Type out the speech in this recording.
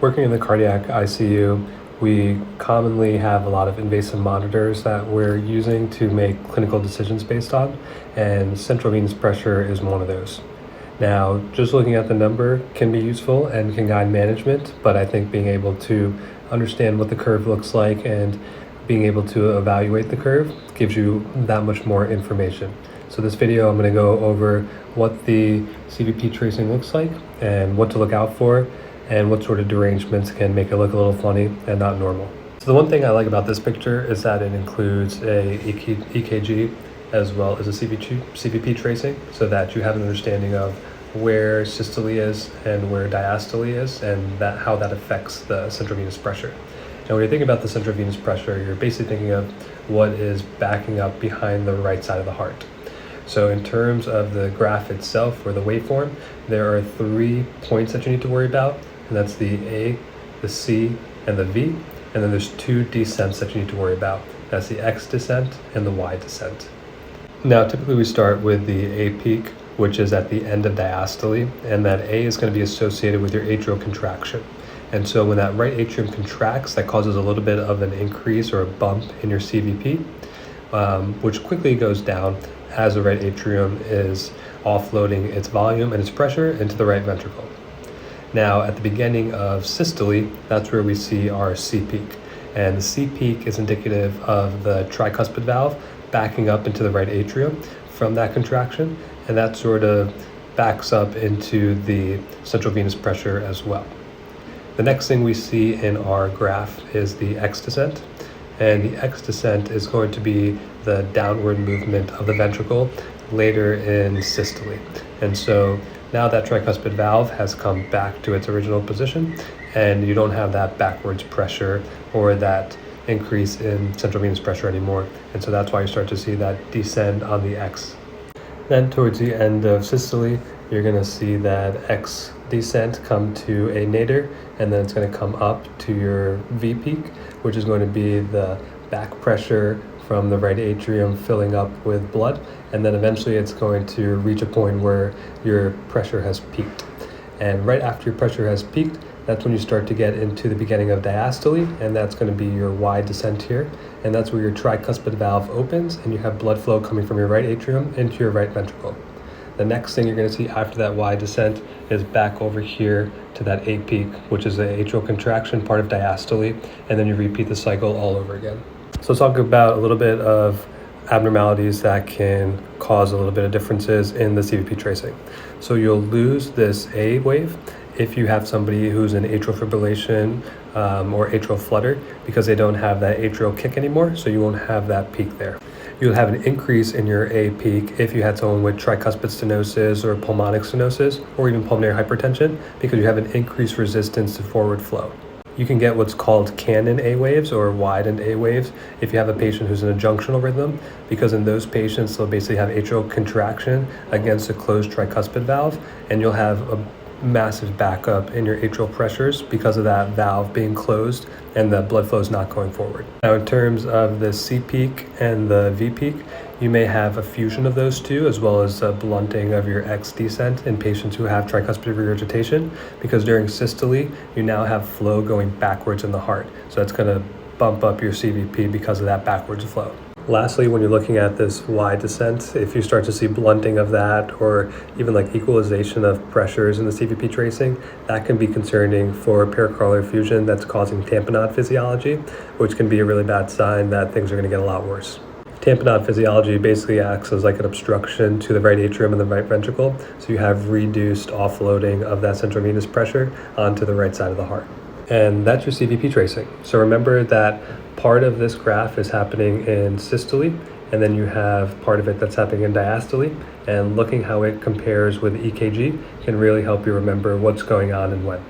Working in the cardiac ICU, we commonly have a lot of invasive monitors that we're using to make clinical decisions based on, and central venous pressure is one of those. Now, just looking at the number can be useful and can guide management, but I think being able to understand what the curve looks like and being able to evaluate the curve gives you that much more information. So this video, I'm going to go over what the CVP tracing looks like and what to look out for, and what sort of derangements can make it look a little funny and not normal. So the one thing I like about this picture is that it includes a EKG as well as a CVP tracing, so that you have an understanding of where systole is and where diastole is, and how that affects the central venous pressure. And when you're thinking about the central venous pressure, you're basically thinking of what is backing up behind the right side of the heart. So in terms of the graph itself, or the waveform, there are 3 points that you need to worry about, and that's the A, the C, and the V. And then there's 2 descents that you need to worry about. That's the X descent and the Y descent. Now, typically we start with the A peak, which is at the end of diastole, and that A is going to be associated with your atrial contraction. And so when that right atrium contracts, that causes a little bit of an increase or a bump in your CVP, which quickly goes down as the right atrium is offloading its volume and its pressure into the right ventricle. Now, at the beginning of systole, that's where we see our C peak. And the C peak is indicative of the tricuspid valve backing up into the right atrium from that contraction, and that sort of backs up into the central venous pressure as well. The next thing we see in our graph is the X descent, and the X descent is going to be the downward movement of the ventricle later in systole. And so now that tricuspid valve has come back to its original position, and you don't have that backwards pressure or that increase in central venous pressure anymore. And so that's why you start to see that descend on the X. Then towards the end of systole, you're going to see that X descent come to a nadir, and then it's going to come up to your V peak, which is going to be the back pressure from the right atrium filling up with blood, and then eventually it's going to reach a point where your pressure has peaked. And right after your pressure has peaked, that's when you start to get into the beginning of diastole, and that's going to be your Y descent here, and that's where your tricuspid valve opens and you have blood flow coming from your right atrium into your right ventricle. The next thing you're going to see after that Y descent is back over here to that A peak, which is the atrial contraction part of diastole, and then you repeat the cycle all over again. So let's talk about a little bit of abnormalities that can cause a little bit of differences in the CVP tracing. So you'll lose this A wave if you have somebody who's in atrial fibrillation or atrial flutter, because they don't have that atrial kick anymore, so you won't have that peak there. You'll have an increase in your A peak if you had someone with tricuspid stenosis or pulmonic stenosis or even pulmonary hypertension, because you have an increased resistance to forward flow. You can get what's called Canon A waves or widened A waves if you have a patient who's in a junctional rhythm, because in those patients they'll basically have atrial contraction against a closed tricuspid valve, and you'll have a massive backup in your atrial pressures because of that valve being closed and the blood flow is not going forward. Now, in terms of the C peak and the V peak, you may have a fusion of those two, as well as a blunting of your X descent in patients who have tricuspid regurgitation, because during systole, you now have flow going backwards in the heart. So that's going to bump up your CVP because of that backwards flow. Lastly, when you're looking at this Y descent, if you start to see blunting of that, or even like equalization of pressures in the CVP tracing, that can be concerning for pericardial effusion that's causing tamponade physiology, which can be a really bad sign that things are going to get a lot worse. Tamponade physiology basically acts as like an obstruction to the right atrium and the right ventricle, so you have reduced offloading of that central venous pressure onto the right side of the heart. And that's your CVP tracing. So remember that part of this graph is happening in systole, and then you have part of it that's happening in diastole, and looking how it compares with EKG can really help you remember what's going on and when.